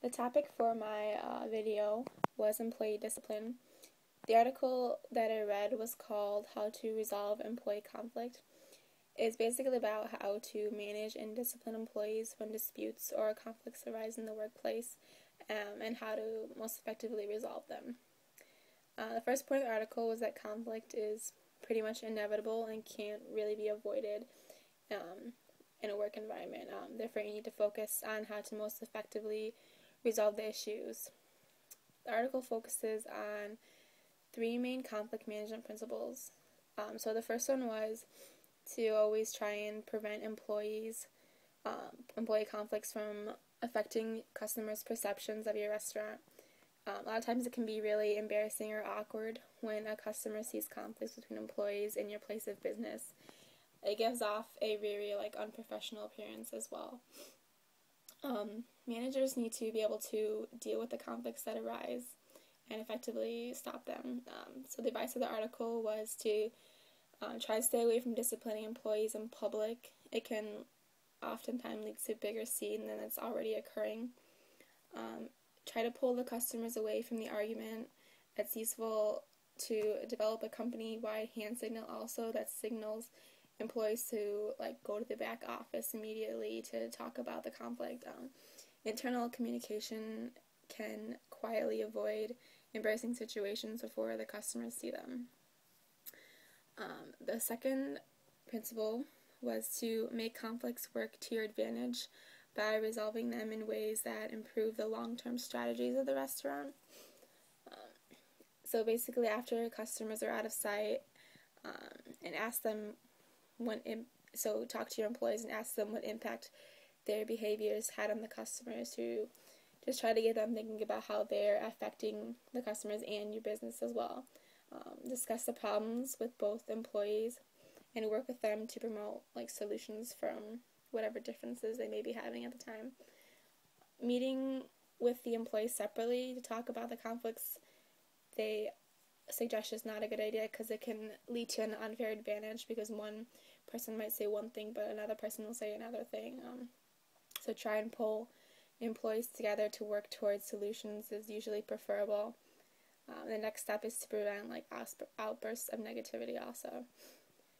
The topic for my video was employee discipline. The article that I read was called How to Resolve Employee Conflict. It's basically about how to manage and discipline employees when disputes or conflicts arise in the workplace, and how to most effectively resolve them. The first point of the article was that conflict is pretty much inevitable and can't really be avoided in a work environment. Therefore, you need to focus on how to most effectively resolve the issues. The article focuses on three main conflict management principles. So the first one was to always try and prevent employee conflicts from affecting customers' perceptions of your restaurant. A lot of times it can be really embarrassing or awkward when a customer sees conflicts between employees in your place of business. It gives off a very unprofessional appearance as well. Managers need to be able to deal with the conflicts that arise and effectively stop them. So the advice of the article was to try to stay away from disciplining employees in public. It can oftentimes lead to a bigger scene than it's already occurring. Try to pull the customers away from the argument. It's useful to develop a company-wide hand signal also that signals employees to go to the back office immediately to talk about the conflict. Internal communication can quietly avoid embarrassing situations before the customers see them. The second principle was to make conflicts work to your advantage by resolving them in ways that improve the long-term strategies of the restaurant. So basically, after customers are out of sight, and ask them talk to your employees and ask them what impact their behaviors had on the customers, to just try to get them thinking about how they're affecting the customers and your business as well. Discuss the problems with both employees and work with them to promote solutions from whatever differences they may be having at the time. Meeting with the employees separately to talk about the conflicts they suggest is not a good idea, because it can lead to an unfair advantage, because one person might say one thing but another person will say another thing. So try and pull employees together to work towards solutions is usually preferable. The next step is to prevent outbursts of negativity also.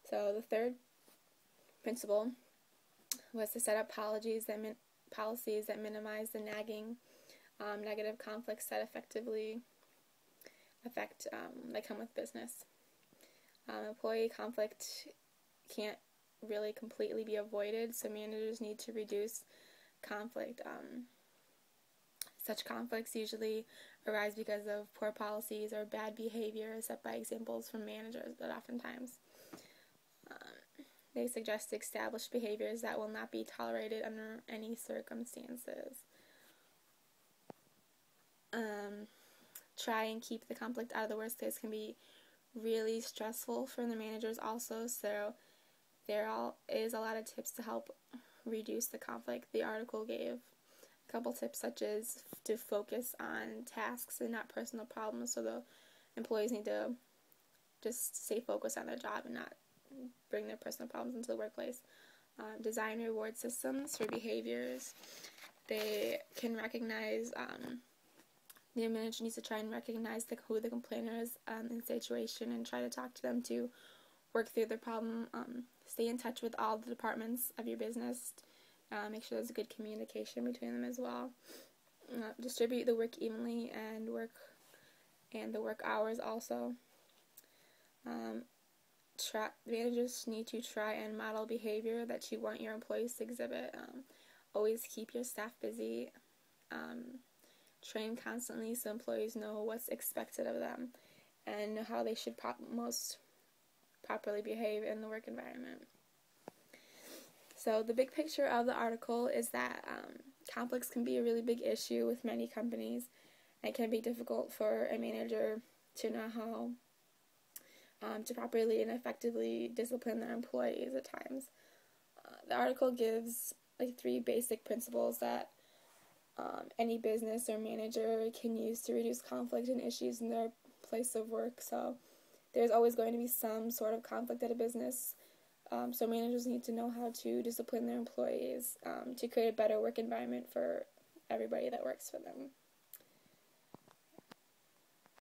So the third principle was to set up policies that minimize the nagging, negative conflicts that effectively come with business. Employee conflict can't really completely be avoided, so managers need to reduce conflict. Such conflicts usually arise because of poor policies or bad behavior set by examples from managers, but oftentimes they suggest established behaviors that will not be tolerated under any circumstances. Try and keep the conflict out of the workplace can be really stressful for the managers also, so there is a lot of tips to help reduce the conflict. The article gave a couple tips, such as to focus on tasks and not personal problems, so the employees need to just stay focused on their job and not bring their personal problems into the workplace. Design reward systems for behaviors. They can recognize, the manager needs to try and recognize who the complainer is in the situation and try to talk to them to work through the problem. Stay in touch with all the departments of your business. Make sure there's a good communication between them as well. Distribute the work evenly and the work hours also. Managers need to try and model behavior that you want your employees to exhibit. Always keep your staff busy. Train constantly so employees know what's expected of them and know how they should most properly behave in the work environment. So the big picture of the article is that conflicts can be a really big issue with many companies, and it can be difficult for a manager to know how to properly and effectively discipline their employees at times. The article gives three basic principles that any business or manager can use to reduce conflict and issues in their place of work. So there's always going to be some sort of conflict at a business. So managers need to know how to discipline their employees to create a better work environment for everybody that works for them.